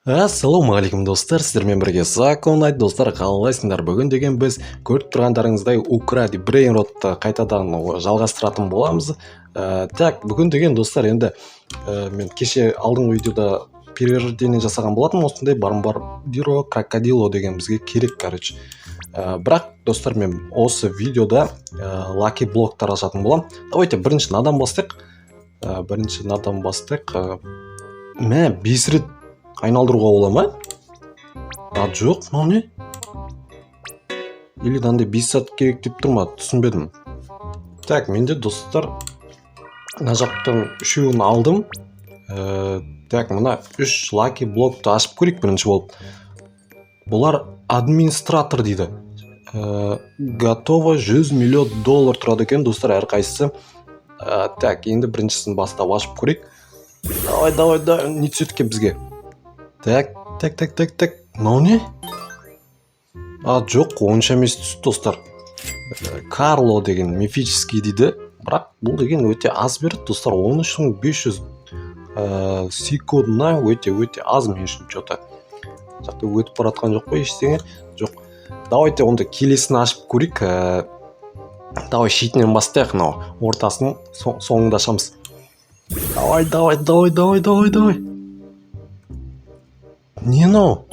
Ассалаумағалейкум достар, сіздермен бірге Законайт достар, қалайсыңдар? Бүгін деген біз көріп тұрғандарыңыздай Укради Брейнротты қайтадан жалғастыратын боламыз. Так, бүгін деген достар, енді мен кеше алдыңғы видеода перерождение жасаған болатын, осындай Бомбардиро Крокодило деген бізге керек, короче. Бірақ достар, мен осы видеода лаки блоктар ашатын болам. Давайте бірінші надан бастайық. Мә 5 рет айналдыруға бола ма? Жоқ, мынау не? Или мынандай 5 сағат керек деп тұр ма? Түсінбедім. Так, менде достар мына жақтан үшеуін алдым. Так, мына 3 лаки блокты ашып көрейік бірінші болып. Бұлар администратор дейді. Готово $100 миллион тұрады екен достар әрқайсысы. Так, енді біріншісін бастап ашып көрейік. Давай, не түседі екен бізге? Так. Мынау не? Жоқ, онша емес түсті достар. Карло деген мифический дейді. Бірақ бұл деген өте аз берді достар. 13500 секундына өте аз мен үшін что-то. Жақта өтіп баратқан жоқ қой ештеңе? Жоқ. Давайте онда келесін ашып көрейік. Давай шетінен бастайық, мынау ортасын соңында ашамыз. Давай. Не мынау?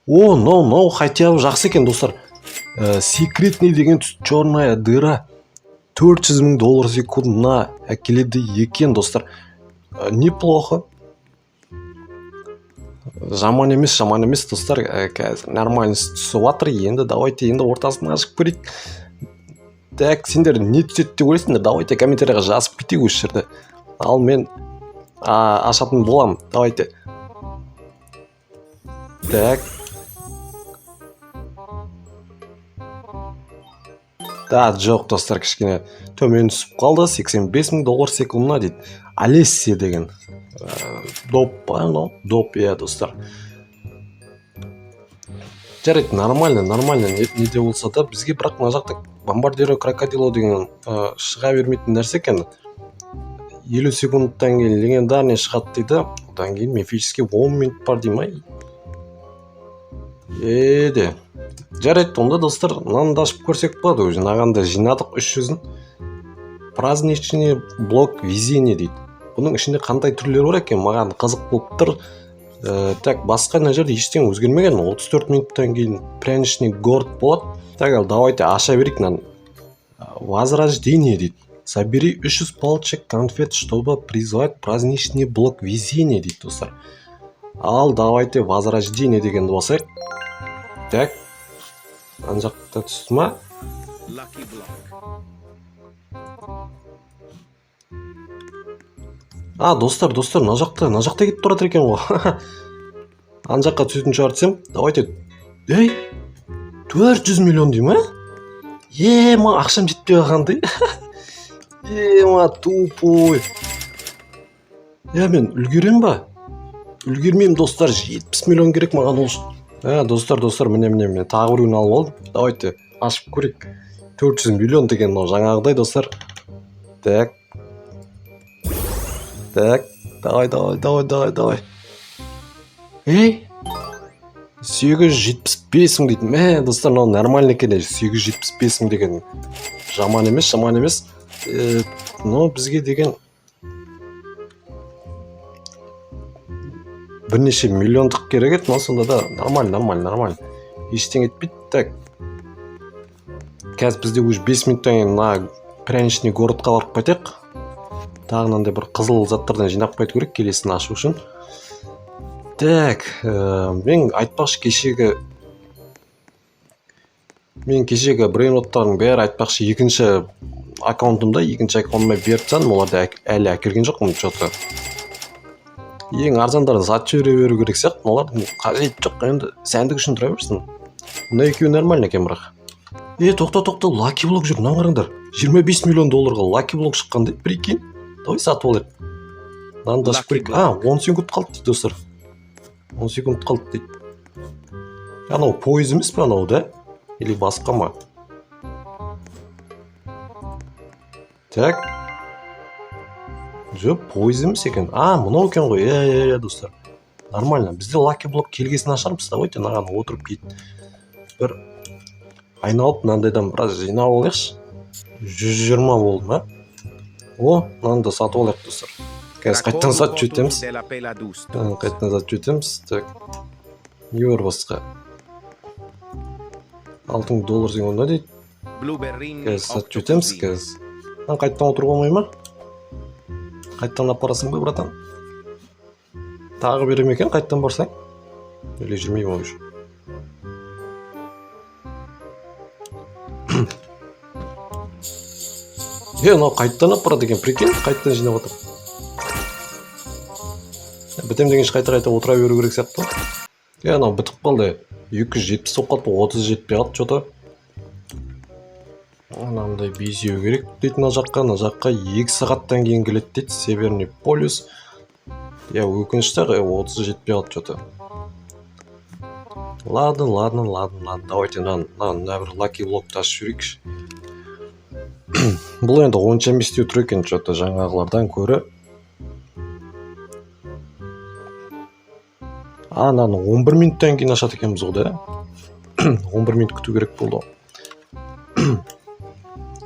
Мынау хотя бы жақсы екен достар. Секретный деген черная дыра. $400 мың секундына әкеледі екен достар. Неплохо. Жаман емес достар. Нормально түсіп жатыр. Енді давайте ортасын ашып көрейік. Так, сендер не түседі деп ойлайсыңдар? Давайте комментарияға жазып кетейік осы жерде. Ал мен ашатын болам. Давайте. Так. Жоқ достар, кішкене төмен түсіп қалды. $85 мың секундына дейді. Алессия деген. Доп па, доп, достар. Жарайды, нормально. Неде болса да, бізге бірақ мына жақта Бомбардиро Крокодило деген шыға бермейтін нәрсе екен. 50 секундтан кейін легендарный шығады дейді. Одан кейін мифический 10 минут бар дей ма? Жарайды, онда достар, мынаны да ашып көрсек болады. Жаңағында жинадық 300-ін. Праздничный блок везение дейді. Бұның ішінде қандай түрлері бар екен? Маған қызық болып тұр. Так, басқа мына жерде ештеңе өзгермеген. 34 минуттан кейін пряничный город болады. Так, ал давайте аша берейік мынаны. Возрождение дейді. Собери 300 палочек конфет, чтобы призвать праздничный блок везения дейді достар. Ал давайте возрождение дегенді басайық. Так. Ана жақта түсті ма? Достар, мына жақта кетіп тұрады екен ғой. Ана жаққа түсетін шығар десем. Давайте. 400 миллион дей ма? Ма ақшам жетпей қалғандай. Ма тупой. Мен үлгерем ба? Үлгермеймін достар, 70 миллион керек маған ол. Достар, міне тағы біреуін алып алдым. Давайте ашып көрейік. 400 миллион деген мынау жаңағыдай достар. Так. Давай. 875 мың дейді. Достар, мынау нормально екен. 875 мың деген жаман емес. Но бізге деген бірнеше миллиондық керек еді, сонда да нормально. Ештеңе етпейді. Так. Қазір бізде уже 5 минуттан кейін мына пряничный городқа барып қайтайық. Тағынан бір қызыл заттардан жинап қайту керек келесін ашу үшін. Так, мен айтпақшы кешегі брейнроттардың бәрі айтпақшы екінші аккаунтыма беріп тастадым, оларды әлі әкелген жоқпын что-то. Ең арзандарын сатып жібере беру керек сияқты, олардың қажеті жоқ, енді сәндік үшін тұра берсін. Мына екеуі нормально екен бірақ. Тоқта, лаки блок жүр, мынаны қараңдар. $25 миллион лаки блок шыққан дейді, прикинь. Давай сатып алайық. Мынаны да ашып көрейік. 10 секунд қалды дейді достар. 10 секунд қалды дейді. Анау пойыз емес пе анау, да? Или басқа ма? Так. Жоқ, пойыз емес екен. Мынау екен ғой. Достар. нормально. Бізде лаки блок келгесін ашармыз да, ойте наған отырып кет. Бір айналып мынандайдан біраз жинап алайықшы. 120 болды ма? О, мынаны да сатып алайық достар. Қазір қайттан сатып жөтеміз. Қайттан сатып жөтеміз. Так. Не бар басқа? $6,000 деген онда дейді. Қазір сатып жөтеміз қазір. Қайттан отыруға болмай ма? Қайттан апарасың ба, братан? Тағы берем екен, қайттан барсаң? Или жүрмей ма уже? Мынау қайттан апарады екен, прикинь, қайттан жинап отыр. Бітем деген қайта отыра беру керек сияқты. Мынау бітіп қалды. 270 соққат, 30 жетпей қалды что-то. Анандай безеу керек дейді мына жаққа 2 сағаттан кейін келеді дейді. Северный полюс. Өкінішті 30 жетпей қалды что-то. Ладно. Давайте мына бір лаки блокты ашып жүрейікші. Бұл енді онша емес деу тұр екен что-то жаңағылардан көрі. Мынаны 11 минуттан кейін ашады екенбіз ғой да. 11 минут күту керек болды.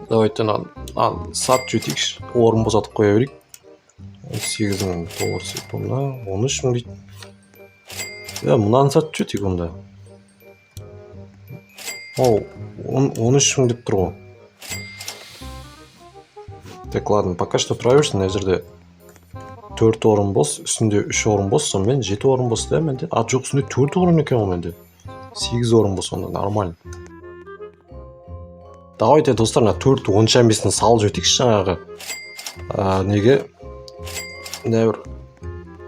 Давайте сат жөтейікші. Орын босатып қоя берейік. $18,000 секундна. 13 мың дейді. Мұнаны сат жөтейік онда. 13 мың деп тұр ғой. Так, ладно, пока что тұра берсін. Мына жерде 4 орын бос, үстінде 3 орын бос, сонымен 7 орын бос да менде. Жоқ, үстінде 4 орын екен ғой менде. 8 орын бос онда, нормально. Давайте достар, 4 онша емесін салып жөтейікші жаңағы.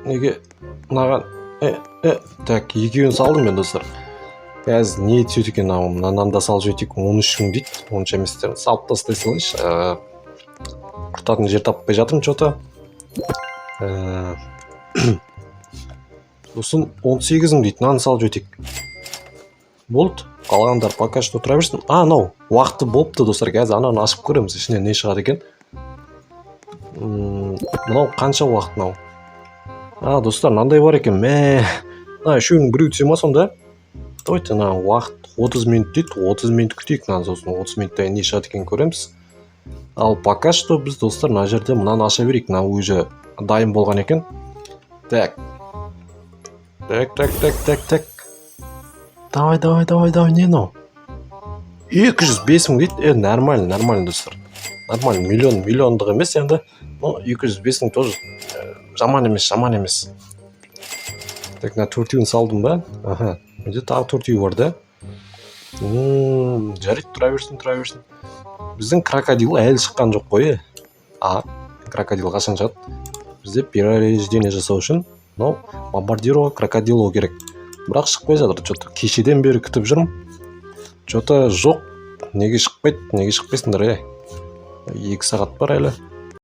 Неге мынаған так, екеуін салдым мен достар. Қазір не етсет екен мынаны да салып жөтейік, 13 мың дейді. Онша еместерін салып тастай салайыншы. Құртатын жер таппай жатырмын что-то. Сосын 18 мың дейді, мынаны салып жөтейік. Болды. Қалғандар пока что тұра берсін. Мынау уақыты болыпты достар. Қазір ананы ашып көреміз, ішінен не шығады екен. Мынау қанша уақыт мынау? Достар, мынандай бар екен. Үшеуінің біреу түсе ма сонда? Давайте уақыт 30 минут дейді. 30 минут күтейік. Сосын 30 минуттан не шығады екен көреміз. Ал пока что біз достар мына жерде мынаны аша берейік. Мына уже дайын болған екен. Так. Давай, не мынау? 205 мың дейді. Нормально достар. Нормально, миллиондық емес енді. 205 мың тоже жаман емес. Так, на 4-ін салдым ба? Менде тағы 4 бар да. Жарайды, тұра берсін. Біздің крокодил әлі шыққан жоқ қой. Крокодил қашан шығады? Бізде перерождение жасау үшін бомбардировка крокодилу керек. Бірақ шықпай жатыр. Что-то кешеден бері күтіп жүрмін. Что-то жоқ. Неге шықпайсыңдар? 2 сағат бар әлі.